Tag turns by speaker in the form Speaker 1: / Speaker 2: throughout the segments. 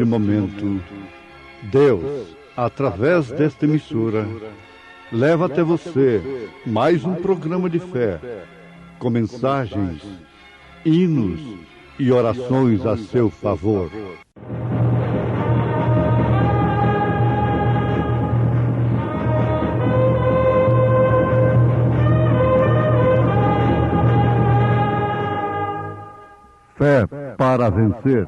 Speaker 1: neste momento, Deus, através desta emissora, leva até você mais um programa de fé, com mensagens, hinos e orações a seu favor. Fé para vencer.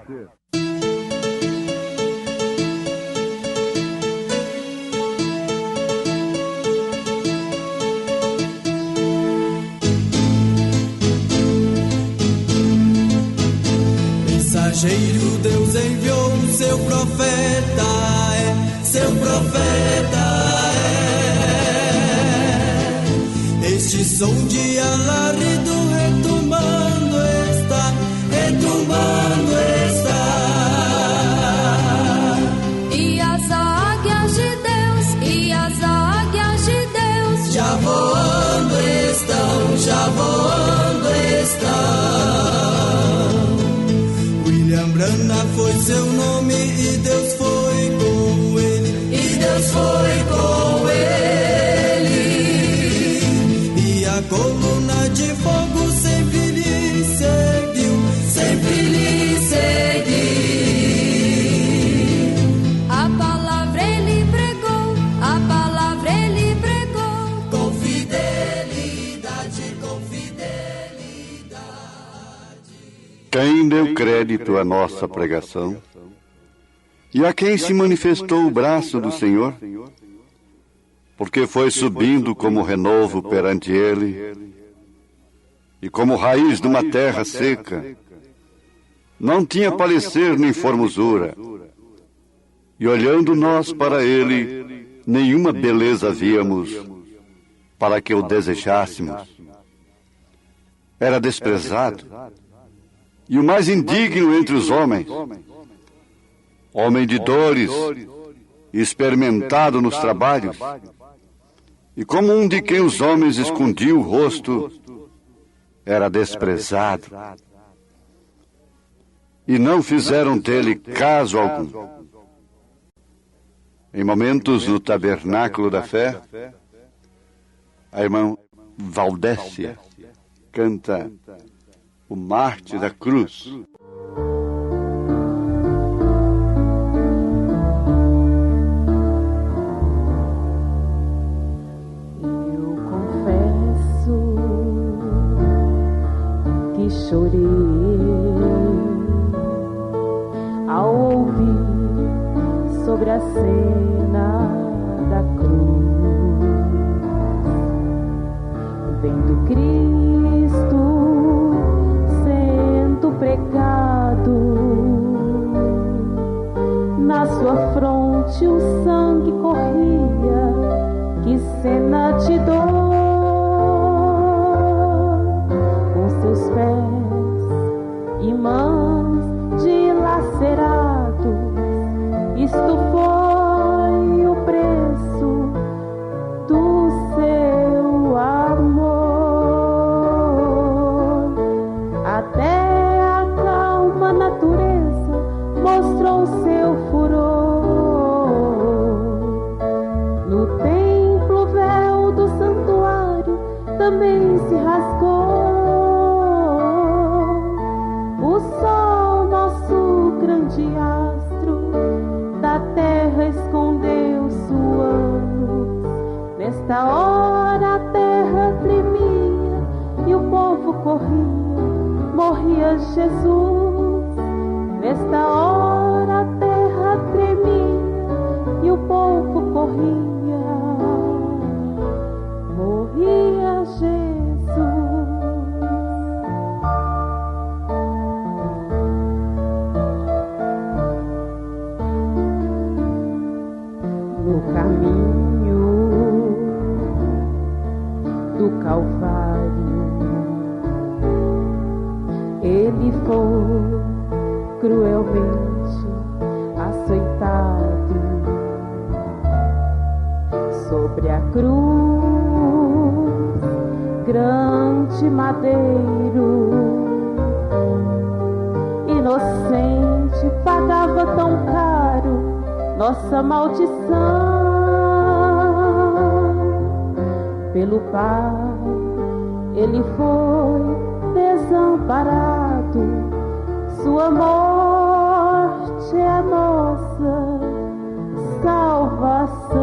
Speaker 2: Mensageiro, Deus enviou o seu profeta, seu profeta Este som de alarido retumbando está, retumbando está.
Speaker 3: E as águias de Deus, e as águias de Deus
Speaker 2: já voando estão, já voando estão. William Branham foi seu nome e Deus foi com ele, e Deus foi com ele. E a coluna de fogo sempre lhe seguiu, sempre lhe seguiu.
Speaker 3: A palavra ele pregou, a palavra ele pregou.
Speaker 2: Com fidelidade, com fidelidade.
Speaker 1: Quem deu crédito à nossa pregação? E a quem se manifestou o braço do Senhor? Porque foi subindo como renovo perante ele, e como raiz de uma terra seca. Não tinha parecer nem formosura, e olhando nós para ele, nenhuma beleza víamos, para que o desejássemos. Era desprezado, e o mais indigno entre os homens, homem de dores, experimentado nos trabalhos, e como um de quem os homens escondiam o rosto, era desprezado, e não fizeram dele caso algum. Em momentos no tabernáculo da fé, a irmã Valdécia canta o Mártir da Cruz.
Speaker 4: Chorei ao ouvir sobre a cena da cruz, vendo Cristo sendo pregado, na sua fronte o sangue corria, que cena de dor, com seus pés e mãos dilacerados, isto foi o preço do seu amor. Até a calma natureza mostrou seu furor. No templo, o véu do santuário também se rasgou. O sol, nosso grande astro, da terra escondeu sua luz. Nesta hora a terra tremia e o povo corria, morria Jesus. Nesta hora a terra tremia e o povo corria, morria Jesus. Caminho do Calvário, ele foi cruelmente açoitado. Sobre a cruz, grande madeiro, inocente para pagava tão caro nossa maldição. Pelo Pai ele foi desamparado, sua morte é a nossa salvação.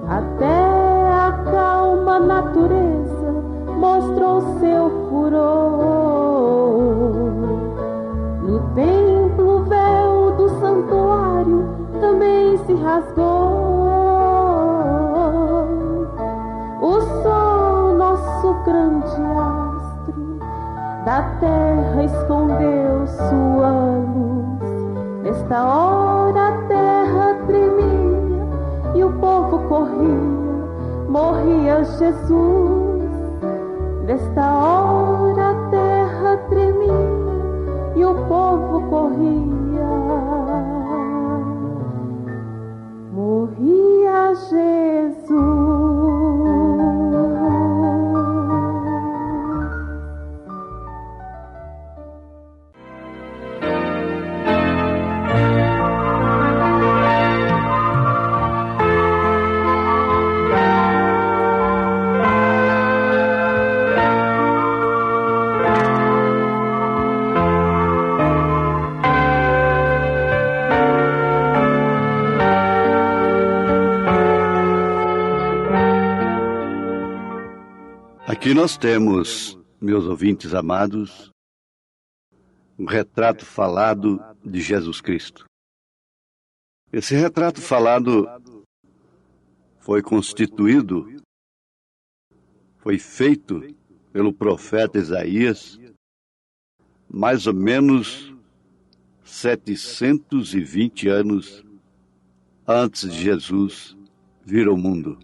Speaker 4: Até a calma natureza mostrou seu furor. No templo o véu do santuário também se rasgou. O sol, nosso grande astro, da terra escondeu sua luz. Nesta hora a terra tremia e o povo corria, morria Jesus. Nesta hora a terra tremia e o povo corria, morria Jesus.
Speaker 1: Aqui nós temos, meus ouvintes amados, um retrato falado de Jesus Cristo. Esse retrato falado foi constituído, foi feito pelo profeta Isaías, mais ou menos 720 anos antes de Jesus vir ao mundo.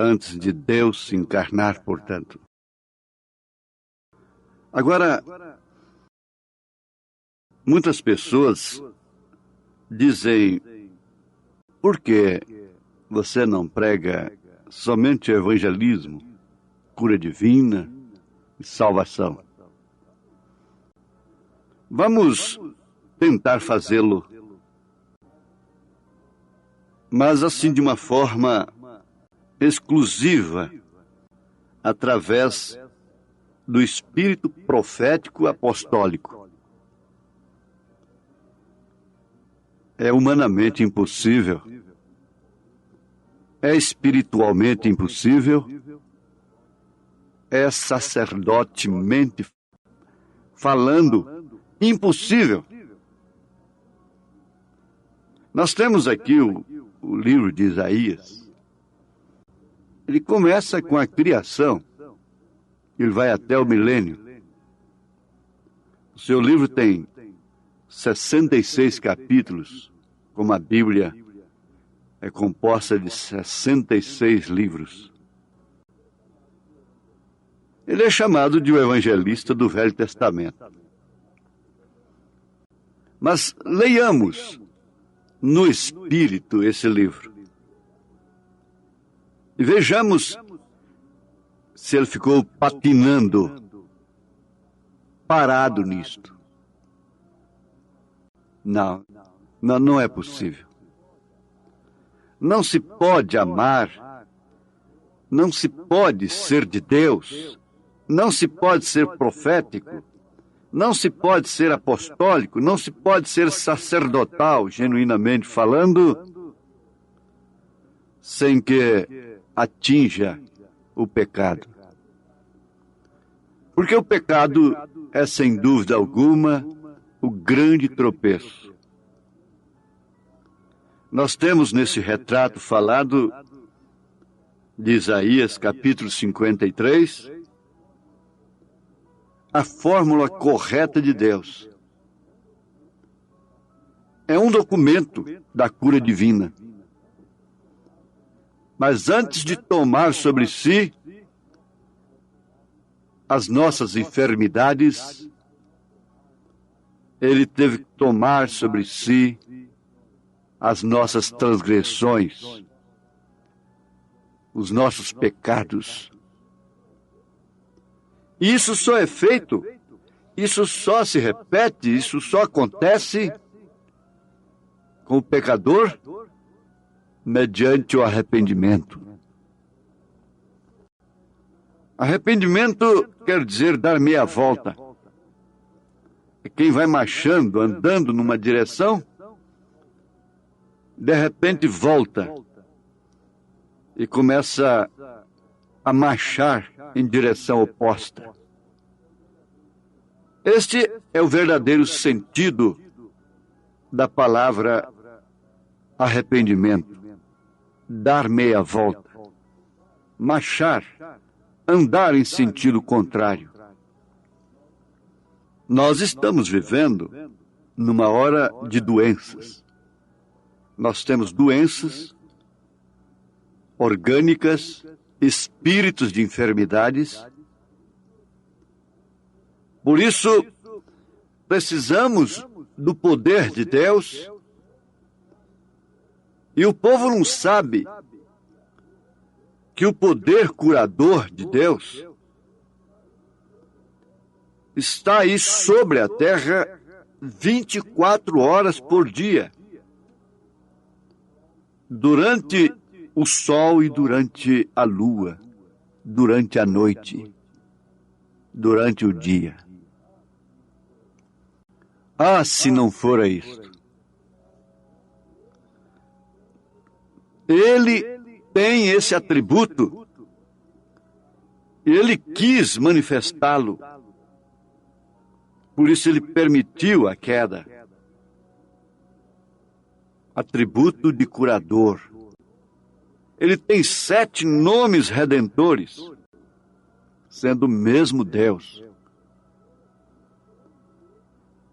Speaker 1: Antes de Deus se encarnar, portanto. Agora, muitas pessoas dizem: por que você não prega somente o evangelismo, cura divina e salvação? Vamos tentar fazê-lo, mas assim de uma forma exclusiva, através do espírito profético apostólico. É humanamente impossível, é espiritualmente impossível, é sacerdotemente falando impossível. Nós temos aqui o livro de Isaías. Ele começa com a criação, ele vai até o milênio. O seu livro tem 66 capítulos, como a Bíblia é composta de 66 livros. Ele é chamado de o evangelista do Velho Testamento. Mas leiamos no Espírito esse livro. E vejamos se ele ficou patinando, parado nisto. Não é possível. Não se pode amar, não se pode ser de Deus, não se pode ser profético, não se pode ser apostólico, não se pode ser sacerdotal, genuinamente falando, sem que atinja o pecado. Porque o pecado é, sem dúvida alguma, o grande tropeço. Nós temos nesse retrato falado de Isaías, capítulo 53, a fórmula correta de Deus. É um documento da cura divina. Mas antes de tomar sobre si as nossas enfermidades, ele teve que tomar sobre si as nossas transgressões, os nossos pecados. Isso só é feito Isso só se repete, isso só acontece com o pecador mediante o arrependimento. Arrependimento quer dizer dar meia volta. É quem vai marchando, andando numa direção, de repente volta e começa a marchar em direção oposta. Este é o verdadeiro sentido da palavra arrependimento. Dar meia volta. Marchar. Andar em sentido contrário. Nós estamos vivendo numa hora de doenças. Nós temos doenças orgânicas, espíritos de enfermidades. Por isso, precisamos do poder de Deus. E o povo não sabe que o poder curador de Deus está aí sobre a terra 24 horas por dia. Durante o sol e durante a lua, durante a noite, durante o dia. Ah, se não fora isto. Ele tem esse atributo. Ele quis manifestá-lo. Por isso ele permitiu a queda. Atributo de curador. Ele tem 7 nomes redentores, sendo o mesmo Deus.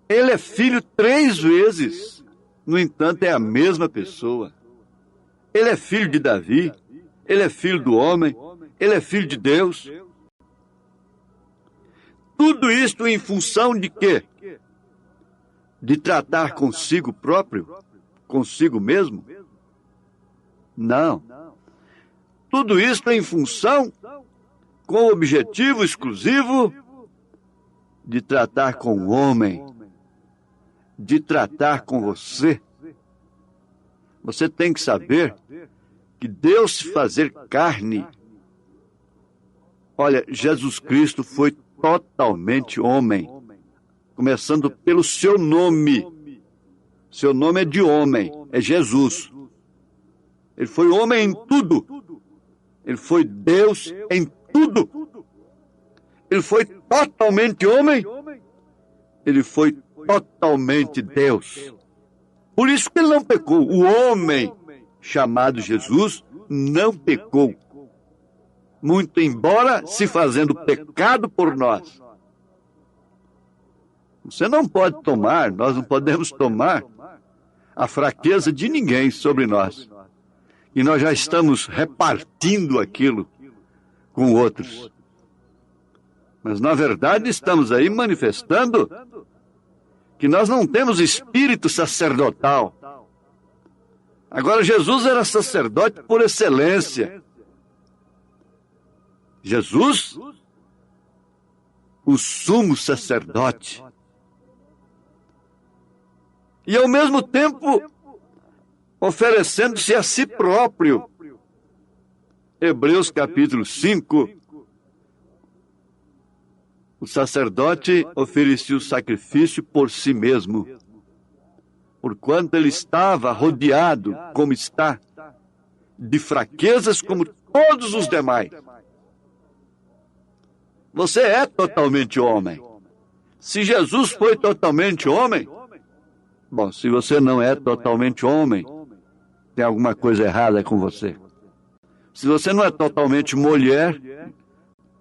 Speaker 1: Ele é filho 3 vezes, no entanto é a mesma pessoa. Ele é filho de Davi, ele é filho do homem, ele é filho de Deus. Tudo isto em função de quê? De tratar consigo próprio? Consigo mesmo? Não. Tudo isto em função com o objetivo exclusivo de tratar com o homem, de tratar com você. Você tem que saber que Deus se fazer carne. Olha, Jesus Cristo foi totalmente homem, começando pelo seu nome. Seu nome é de homem, é Jesus. Ele foi homem em tudo. Ele foi Deus em tudo. Ele foi totalmente homem. Ele foi totalmente Deus. Por isso que ele não pecou. O homem chamado Jesus não pecou. Muito embora se fazendo pecado por nós. Você não pode tomar, nós não podemos tomar a fraqueza de ninguém sobre nós. E nós já estamos repartindo aquilo com outros. Mas, na verdade, estamos aí manifestando que nós não temos espírito sacerdotal. Agora, Jesus era sacerdote por excelência. Jesus, o sumo sacerdote. E, ao mesmo tempo, oferecendo-se a si próprio. Hebreus capítulo 5. O sacerdote oferecia o sacrifício por si mesmo, porquanto ele estava rodeado, como está, de fraquezas como todos os demais. Você é totalmente homem. Se Jesus foi totalmente homem, bom, se você não é totalmente homem, tem alguma coisa errada com você. Se você não é totalmente mulher,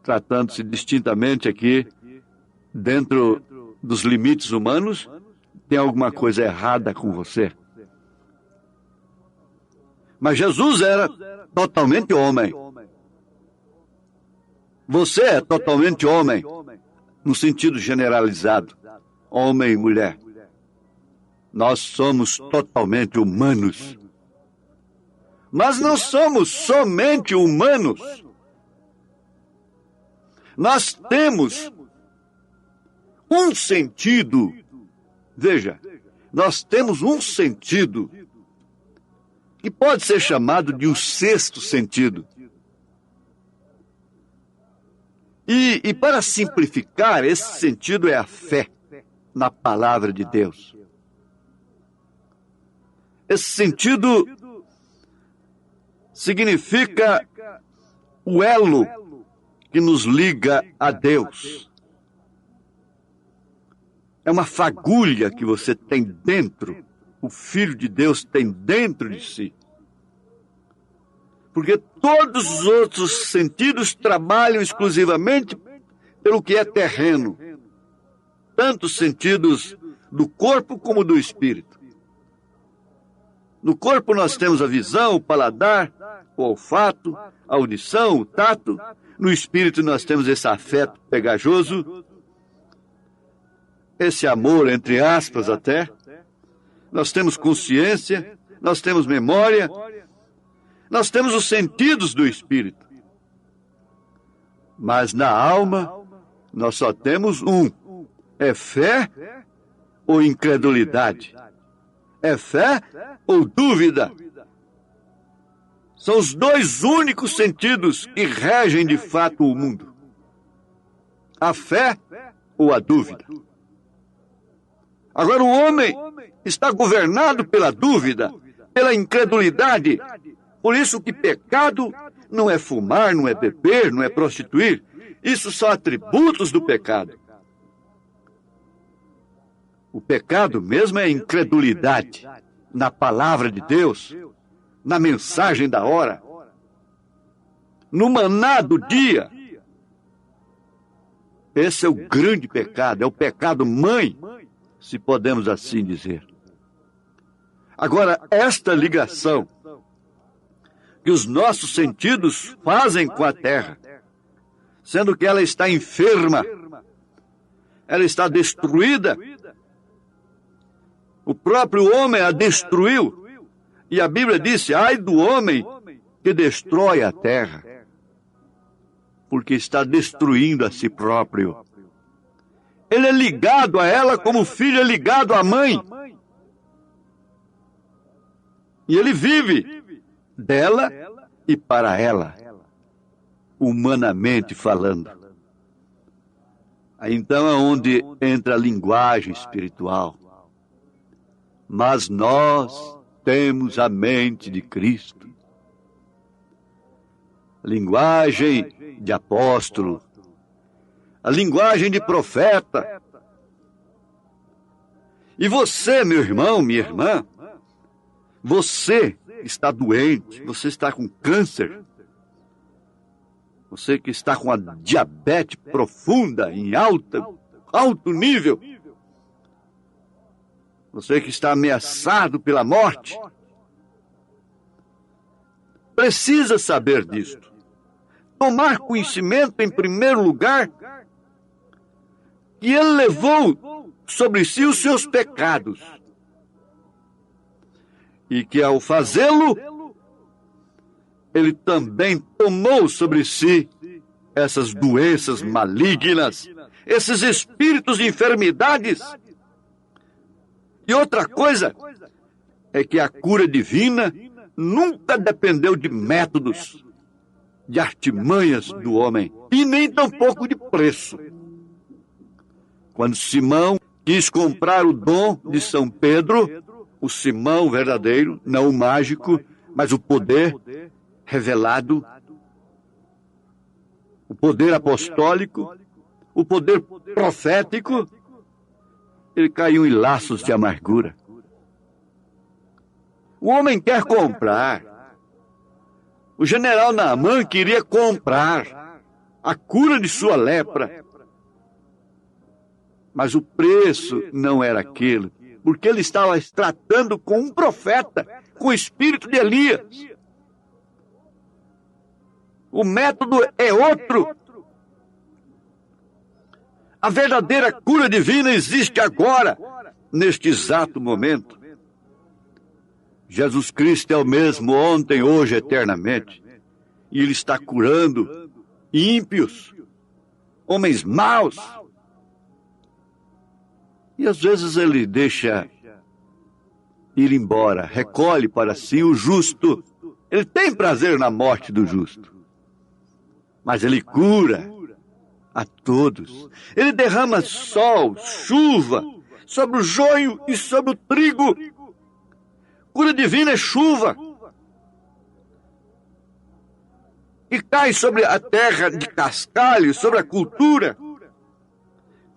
Speaker 1: tratando-se distintamente aqui, dentro dos limites humanos, tem alguma coisa errada com você. Mas Jesus era totalmente homem. Você é totalmente homem, no sentido generalizado, homem e mulher. Nós somos totalmente humanos. Mas não somos somente humanos. Nós temos um sentido. Veja, nós temos um sentido que pode ser chamado de o sexto sentido. E para simplificar, esse sentido é a fé na palavra de Deus. Esse sentido significa o elo que nos liga a Deus. É uma fagulha que você tem dentro, o Filho de Deus tem dentro de si. Porque todos os outros sentidos trabalham exclusivamente pelo que é terreno. Tanto os sentidos do corpo como do espírito. No corpo nós temos a visão, o paladar, o olfato, a audição, o tato. No espírito nós temos esse afeto pegajoso, esse amor, entre aspas até. Nós temos consciência, nós temos memória, nós temos os sentidos do espírito. Mas na alma nós só temos um. É fé ou incredulidade? É fé ou dúvida? São os dois únicos sentidos que regem de fato o mundo. A fé ou a dúvida. Agora o homem está governado pela dúvida, pela incredulidade. Por isso que pecado não é fumar, não é beber, não é prostituir. Isso são atributos do pecado. O pecado mesmo é a incredulidade na palavra de Deus, na mensagem da hora, no maná do dia. Esse é o grande pecado, é o pecado mãe, se podemos assim dizer. Agora, esta ligação que os nossos sentidos fazem com a terra, sendo que ela está enferma, ela está destruída, o próprio homem a destruiu. E a Bíblia disse, ai do homem que destrói a terra, porque está destruindo a si próprio. Ele é ligado a ela como o filho é ligado à mãe. E ele vive dela e para ela, humanamente falando. Aí então é onde entra a linguagem espiritual. Mas nós temos a mente de Cristo. A linguagem de apóstolo, a linguagem de profeta. E você, meu irmão, minha irmã, você está doente, você está com câncer, você que está com a diabetes profunda, em alto nível, você que está ameaçado pela morte, precisa saber disto. Tomar conhecimento, em primeiro lugar, que ele levou sobre si os seus pecados. E que ao fazê-lo, ele também tomou sobre si essas doenças malignas, esses espíritos de enfermidades. E outra coisa é que a cura divina nunca dependeu de métodos, de artimanhas do homem, e nem tampouco de preço. Quando Simão quis comprar o dom de São Pedro, o Simão verdadeiro, não o mágico, mas o poder revelado, o poder apostólico, o poder profético, ele caiu em laços de amargura. O homem quer comprar. O general Naamã queria comprar a cura de sua lepra. Mas o preço não era aquele, porque ele estava tratando com um profeta, com o espírito de Elias. O método é outro. A verdadeira cura divina existe agora, neste exato momento. Jesus Cristo é o mesmo ontem, hoje, eternamente. E Ele está curando ímpios, homens maus. E às vezes ele deixa ir embora, recolhe para si o justo. Ele tem prazer na morte do justo. Mas ele cura a todos. Ele derrama sol, chuva, sobre o joio e sobre o trigo. Cura divina é chuva que cai sobre a terra de cascalho, sobre a cultura,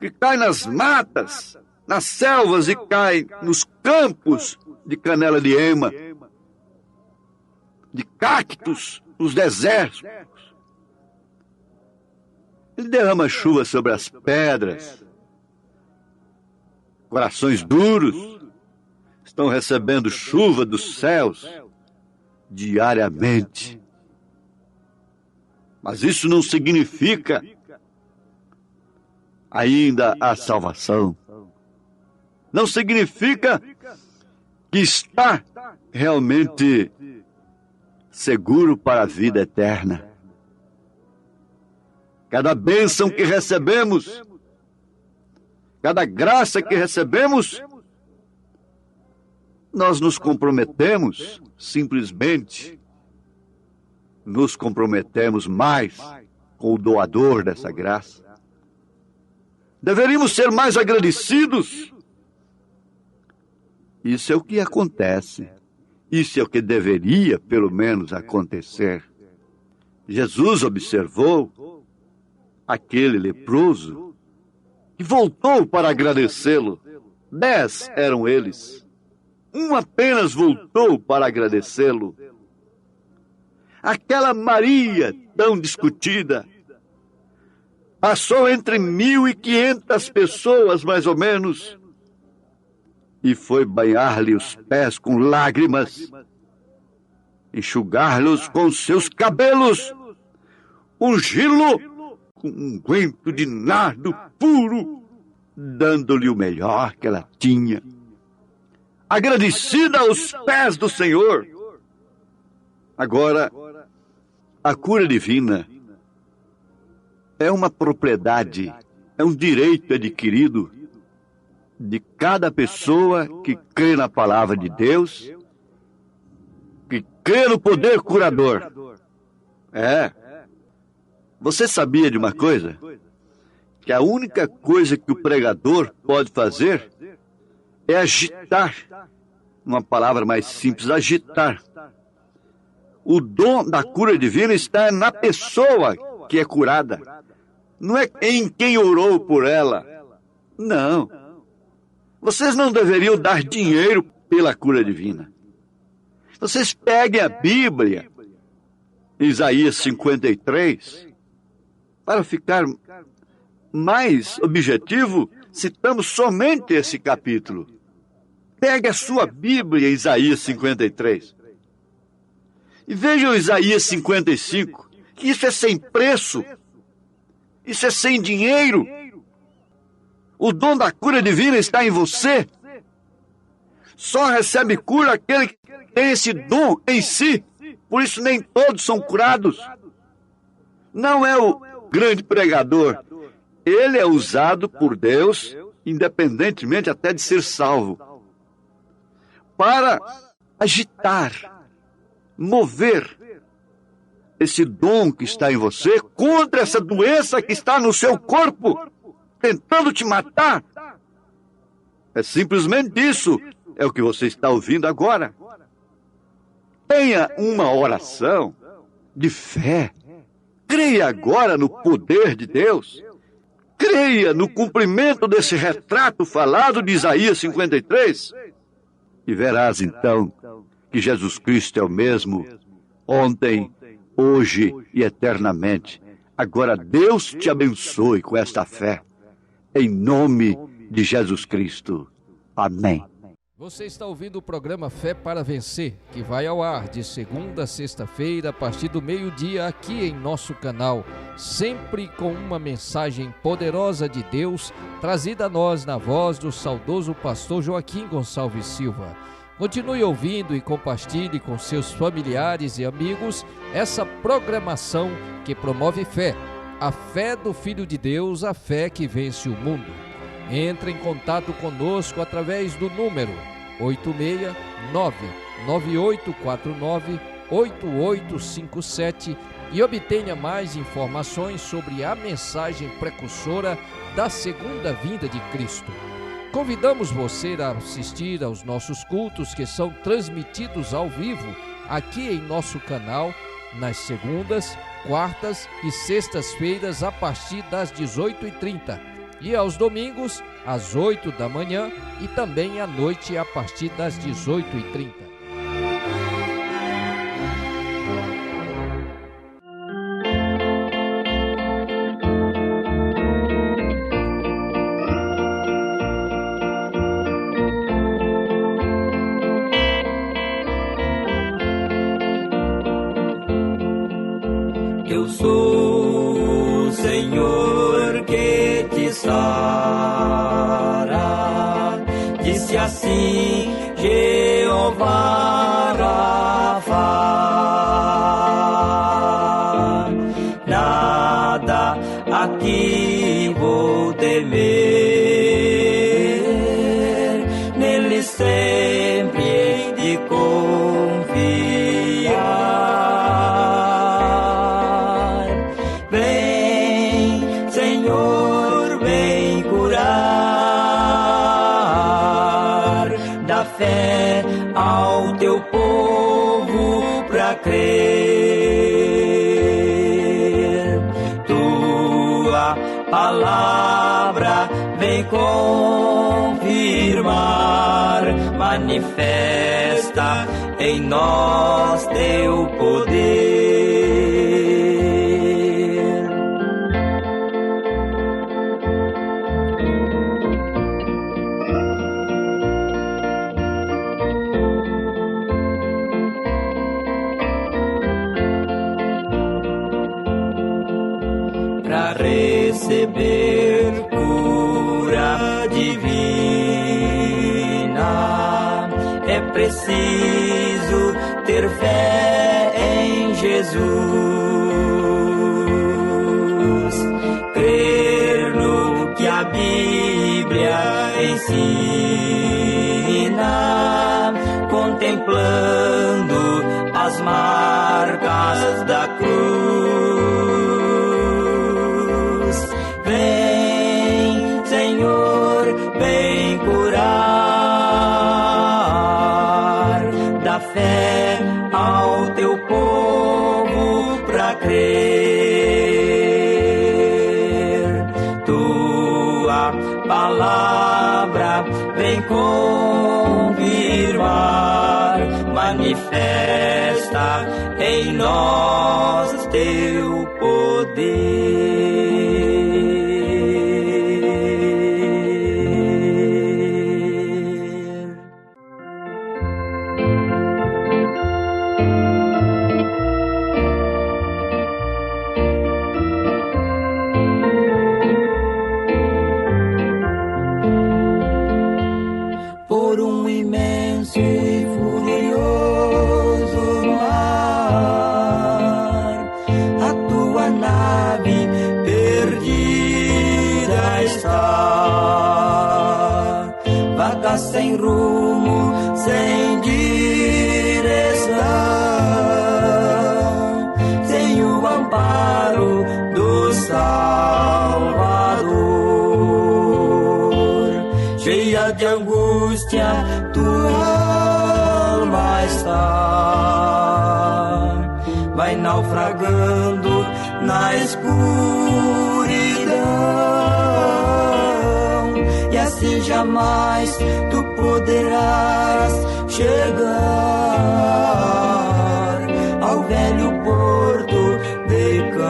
Speaker 1: que cai nas matas, nas selvas e cai nos campos de canela de ema, de cactos, nos desertos. Ele derrama chuva sobre as pedras. Corações duros estão recebendo chuva dos céus diariamente. Mas isso não significa ainda a salvação. Não significa que está realmente seguro para a vida eterna. Cada bênção que recebemos, cada graça que recebemos, nós nos comprometemos, simplesmente nos comprometemos mais com o doador dessa graça. Deveríamos ser mais agradecidos. Isso é o que acontece. Isso é o que deveria, pelo menos, acontecer. Jesus observou aquele leproso e voltou para agradecê-lo. 10 eram eles. Um apenas voltou para agradecê-lo. Aquela Maria tão discutida passou entre 1.500 pessoas, mais ou menos, e foi banhar-lhe os pés com lágrimas, enxugar-los com seus cabelos, ungi-lo com um unguento de nardo puro, dando-lhe o melhor que ela tinha. Agradecida aos pés do Senhor. Agora, a cura divina é uma propriedade, é um direito adquirido de cada pessoa que crê na palavra de Deus, que crê no poder curador. Você sabia de uma coisa? Que a única coisa que o pregador pode fazer é agitar, uma palavra mais simples, agitar. O dom da cura divina está na pessoa que é curada. Não é em quem orou por ela. Não. Vocês não deveriam dar dinheiro pela cura divina. Vocês peguem a Bíblia, Isaías 53, para ficar mais objetivo, citamos somente esse capítulo. Pegue a sua Bíblia, Isaías 53. E vejam Isaías 55, que isso é sem preço. Isso é sem dinheiro. O dom da cura divina está em você. Só recebe cura aquele que tem esse dom em si. Por isso nem todos são curados. Não é o grande pregador. Ele é usado por Deus, independentemente até de ser salvo, para agitar, mover esse dom que está em você contra essa doença que está no seu corpo, tentando te matar. É simplesmente isso. É o que você está ouvindo agora. Tenha uma oração de fé. Creia agora no poder de Deus. Creia no cumprimento desse retrato falado de Isaías 53. E verás então que Jesus Cristo é o mesmo ontem, hoje e eternamente. Agora Deus te abençoe com esta fé. Em nome de Jesus Cristo. Amém.
Speaker 5: Você está ouvindo o programa Fé para Vencer, que vai ao ar de segunda a sexta-feira, a partir do meio-dia, aqui em nosso canal, sempre com uma mensagem poderosa de Deus, trazida a nós na voz do saudoso pastor Joaquim Gonçalves Silva. Continue ouvindo e compartilhe com seus familiares e amigos essa programação que promove fé, a fé do Filho de Deus, a fé que vence o mundo. Entre em contato conosco através do número 869-9849-8857 e obtenha mais informações sobre a mensagem precursora da segunda vinda de Cristo. Convidamos você a assistir aos nossos cultos que são transmitidos ao vivo aqui em nosso canal nas segundas, quartas e sextas-feiras a partir das 18h30 e aos domingos às 8 da manhã e também à noite a partir das 18h30.
Speaker 2: Eu sou o Senhor que te sara, disse assim Jeová Rafa. Nada aqui vou temer, nele sempre hei de confiar. Fé ao teu povo pra crer. Tua palavra vem confirmar, manifesta em nós teu poder. Receber cura divina, é preciso ter fé em Jesus, crer no que a Bíblia ensina, contemplando as marcas da cruz. Vem, Senhor, vem curar, dá fé ao teu povo pra crer. Tua palavra vem confirmar, manifesta em nós teu poder. Sem rumo, sem direção, sem o amparo do Salvador. Cheia de angústia, tua alma está, vai naufragando na escuridão, e assim jamais tu poderás chegar ao velho porto de Canaã.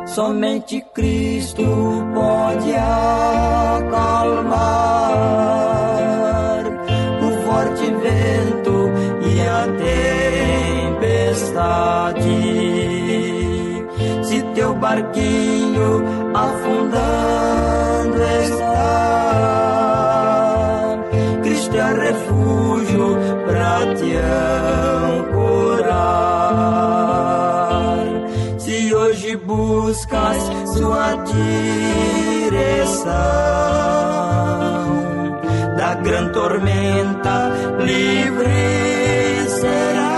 Speaker 2: Somente Cristo pode acalmar o forte vento e a tempestade. Se teu barquinho afundar aguardando está. Cristo é refúgio pra te ancorar. Se hoje buscas sua direção, da grande tormenta livre serás,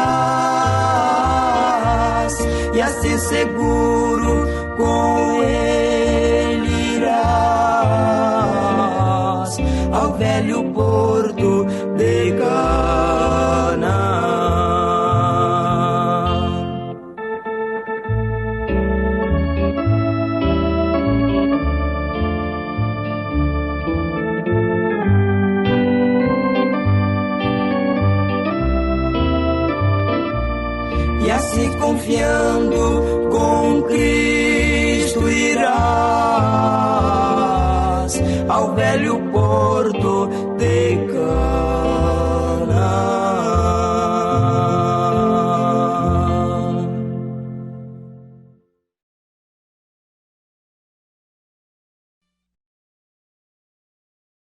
Speaker 2: e assim seguro com ele irás ao velho porto de Canaã. E assim confiando com Cristo irás ao velho povo